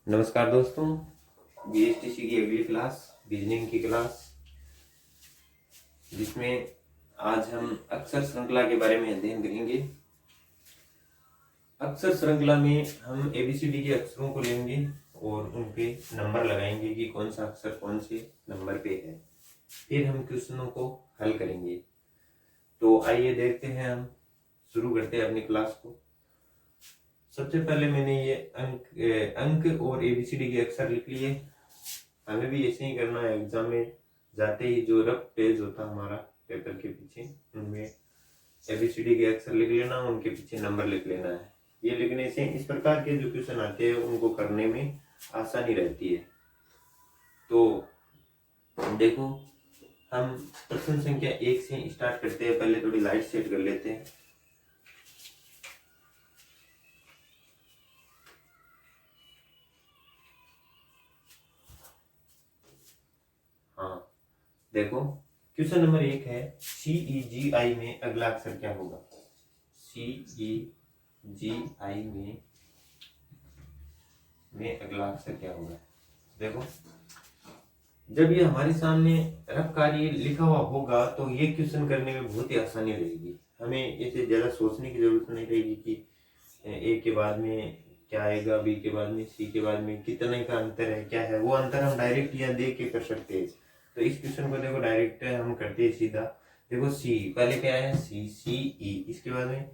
नमस्कार दोस्तों, बीएसटीसी की अगली क्लास रीजनिंग की क्लास, जिसमें आज हम अक्षर श्रृंखला के बारे में अध्ययन करेंगे। अक्षर श्रृंखला में हम एबीसीडी के अक्षरों को लेंगे और उन पे नंबर लगाएंगे कि कौन सा अक्षर कौन से नंबर पे है। फिर हम क्वेश्चनों को हल करेंगे। तो आइए देखते हैं, हम शुरू करते हैं अपनी क्लास को। सबसे पहले मैंने ये अंक और एबीसीडी के अक्षर लिख लिए। हमें भी ऐसे ही करना है। एग्जाम में जाते ही जो रफ पेज होता हमारा पेपर के पीछे, उनमें एबीसीडी के अक्षर लिख लेना, उनके पीछे नंबर लिख लेना है। ये लिखने से इस प्रकार के जो क्वेश्चन आते हैं उनको करने में आसानी रहती है। तो देखो, हम प्रश्न संख्या 1 से स्टार्ट करते हैं। पहले थोड़ी लाइट सेट कर लेते हैं। हाँ, देखो, क्वेश्चन नंबर 1 है, CEGI में अगला अक्षर क्या होगा। CEGI में अगला अक्षर क्या होगा। देखो, जब ये हमारे सामने रफ कार्य लिखा हुआ होगा तो ये क्वेश्चन करने में बहुत ही आसानी रहेगी। हमें इसे ज्यादा सोचने की जरूरत नहीं रहेगी कि ए के बाद में क्या आएगा, बी के बाद में, सी के बाद में कितने का अंतर है, क्या है। वो अंतर हम डायरेक्ट यहाँ देख के कर सकते हैं। तो इस क्वेश्चन को देखो डायरेक्ट हम करते हैं सीधा। देखो, सी पहले क्या है, सी, सी ई, इसके बाद में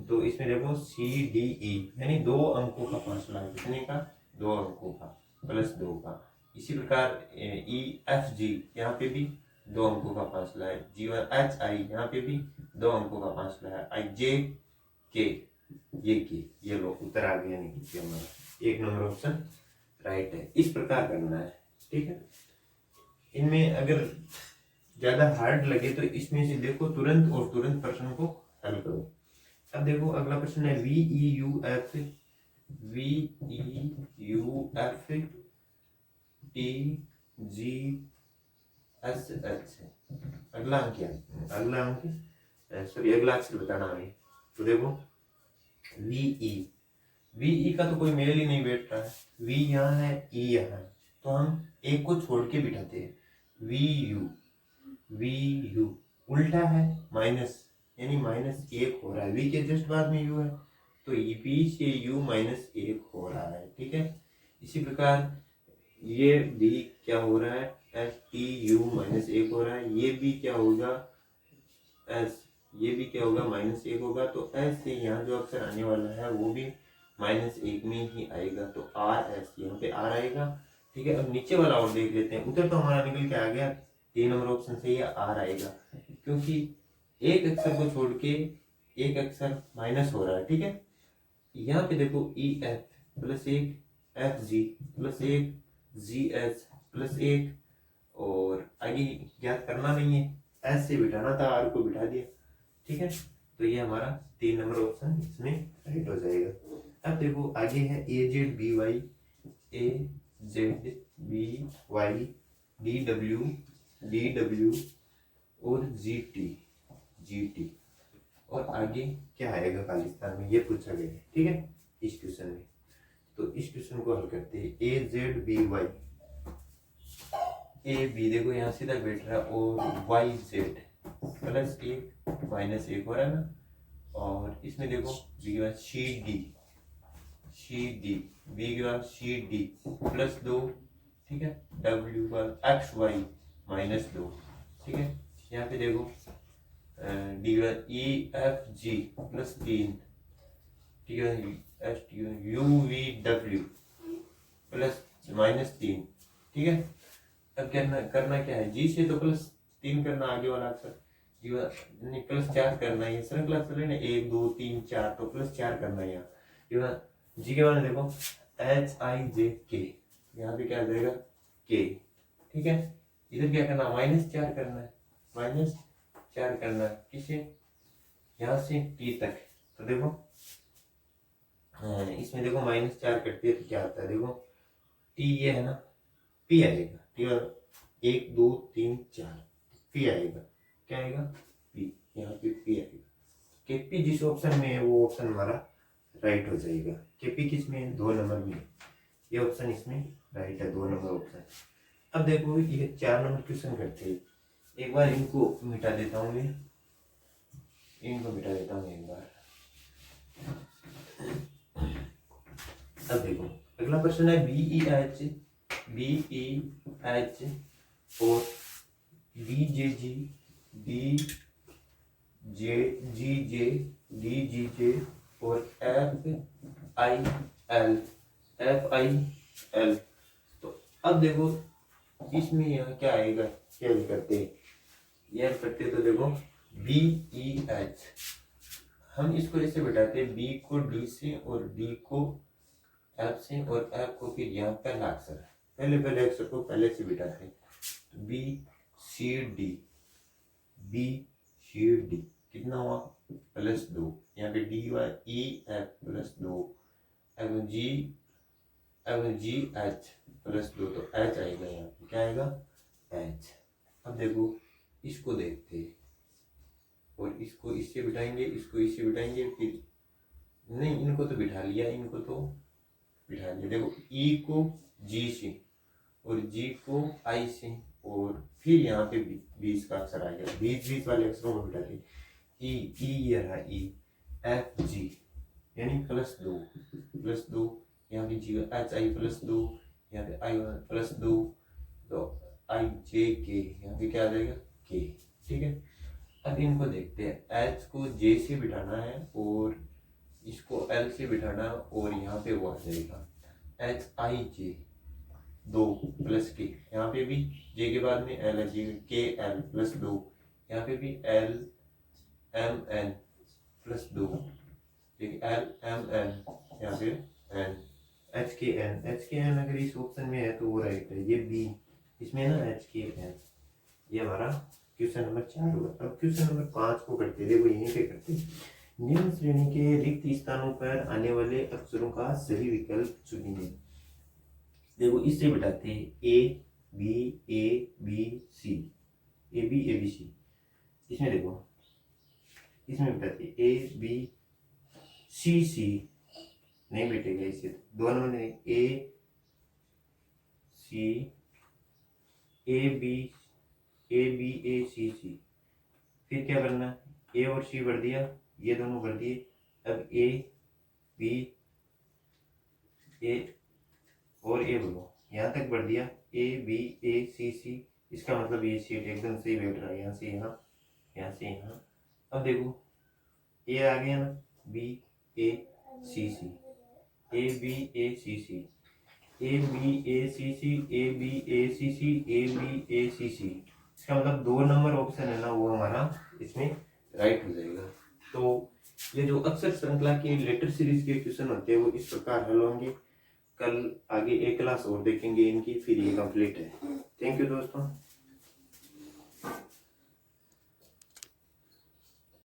तो इसमें देखो CDE, यानी 2 अंकों का फासला है। कितने का, 2 अंकों का, +2 का। इसी प्रकार EFG, यहाँ पे भी 2 अंकों का फासला है। GHI, यहाँ पे भी 2 अंकों का फासला है। IJK, ये लो उत्तर आ गया। नहीं, हमारा 1 नंबर ऑप्शन राइट है। इस प्रकार करना है, ठीक है। इनमें अगर ज्यादा हार्ड लगे तो इसमें से देखो तुरंत प्रश्न को हल करो। अब देखो, अगला प्रश्न है VEUF TGSH। अगला अंक क्या है, अगला अक्षर बताना हमें। तो देखो, VE का तो कोई मेल ही नहीं बैठ रहा है। V यहाँ है, E यहाँ है, तो हम एक को छोड़ के बिठाते हैं। VU उल्टा है, माइनस, यानी -1 हो रहा है। V के जस्ट बाद में U है, तो V से U -1 हो रहा है, ठीक है। इसी प्रकार ये भी क्या हो रहा है, STU -1 हो रहा है। ये भी क्या होगा, ये भी क्या होगा, -1 होगा। तो S से यहाँ जो अक्षर आने वाला है वो भी -1 में ही आएगा। तो RS, यहाँ पे R आएगा, ठीक है। अब नीचे वाला और देख लेते हैं। उत्तर तो हमारा निकल के आ गया, 3 नंबर ऑप्शन से ये R आएगा, क्योंकि एक अक्षर को छोड़ के एक अक्षर माइनस हो रहा है, ठीक है। यहाँ पे देखो EF +1, FG +1, GH +1, और आगे ज्ञात करना नहीं है, S से बिठाना था, R को बिठा दिया, ठीक है। तो ये हमारा 3 नंबर ऑप्शन इसमें राइट हो जाएगा। अब देखो, आगे है AZBY, DW और GT, और आगे क्या आएगा खालिस्तान में, ये पूछा गया है, ठीक है, इस क्वेश्चन में। तो इस क्वेश्चन को हल करते हैं। AZBY, AB देखो यहाँ सीधा बैठ रहा है, और YZ +1 -1 हो रहा है ना। और इसमें देखो B के बाद CD, B के बाद CD +2, ठीक है। W के बाद XY -2, ठीक है। यहाँ पे देखो D के बाद EFG +3, ठीक है। UVW -3, ठीक है। अब करना क्या है, G से तो +3 करना, आगे वाला अक्षर G +4 करना है। श्रृंखला अक्षर है ना, 1 2 3 4, तो +4 करना है यहाँ। G के बाद देखो HIJK, यहाँ पे क्या आ जाएगा, K, ठीक है। इधर क्या करना, -4 करना है, -4 करना है, किसे, यहाँ से T तक। तो देखो इसमें देखो -4 करते हैं तो क्या आता है, देखो T ये है ना, P आएगा, ठीक है। 1 2 3 4, P आएगा, क्या आएगा, P, यहाँ पे P आएगा। KP जिस ऑप्शन में है वो ऑप्शन हमारा राइट हो जाएगा। KP किस में है, 2 नंबर में। ये ऑप्शन इसमें राइट है, 2 नंबर ऑप्शन। अब देखो ये 4 नंबर क्वेश्चन करते हैं। एक बार इनको मिटा देता हूँ मैं, इनको मिटा देता हूँ एक बार। अब देखो अगला क्वेश्चन है BEH और BJG DGJ और FIL। तो अब देखो इसमें यहाँ क्या आएगा, क्या करते हैं यार करते, तो देखो BEH हम इसको ऐसे बैठाते हैं, B को D से और D को F से और F को फिर यहाँ पहला अक्षर, पहले अक्षर को पहले से बिठाते हैं। तो BCD कितना हुआ +2, यहाँ पे DEF +2, GH +2, तो H आएगा यहाँ पे, क्या आएगा H। अब देखो इसको देखते हैं और इसको इससे बिठाएंगे, इसको इससे बिठाएंगे, फिर नहीं इनको तो बिठा लिया, इनको तो बिठा लिया। देखो E को G से और G को I से और फिर यहाँ पे 20 का अक्षर आ गया, 20 वाले अक्षरों को बिठाते हैं। E ये रहा E, F G यानी +2, यहाँ पे G HI +2, यहाँ पे I +2, तो IJK यहाँ पे क्या आ जाएगा K। ठीक है, अब इनको देखते हैं। H को J से बिठाना है और इसको L से बिठाना है और यहाँ पे वो आ जाएगा HIJ 2 + K, यहाँ पे भी J के बाद में L है, KL +2, यहाँ पे भी LMN +2, LMN यहाँ पे N, HKN अगर इस ऑप्शन में है तो वो राइट है, ये B इसमें ना HKN। ये हमारा क्वेश्चन नंबर 4 हुआ। अब क्वेश्चन नंबर 5 को करते, देखो यहीं पे करते। निम्न श्रेणी के रिक्त स्थानों पर आने वाले अक्षरों का सही विकल्प चुनिए। देखो इससे बिठाते हैं ABABC, ABABC। इसमें देखो इसमें बिठाते ABCC, नहीं बैठेगा इससे, 2 नंबर ABACC। फिर क्या करना, A और C भर दिया, ये दोनों भर दिए। अब A और A बोलो, यहाँ तक भर दिया ABACC। इसका मतलब ये सीट एकदम सही बैठ रहा है, यहाँ से यहाँ, यहाँ से यहाँ। अब देखो A आ गया ना, BACC, ABACC। इसका मतलब 2 नंबर ऑप्शन है ना, वो हमारा इसमें राइट हो जाएगा। तो ये जो अक्षर श्रृंखला के लेटर सीरीज के क्वेश्चन होते हैं वो इस प्रकार हल होंगे। कल आगे एक क्लास और देखेंगे इनकी, फिर ये कंप्लीट है। थैंक यू दोस्तों।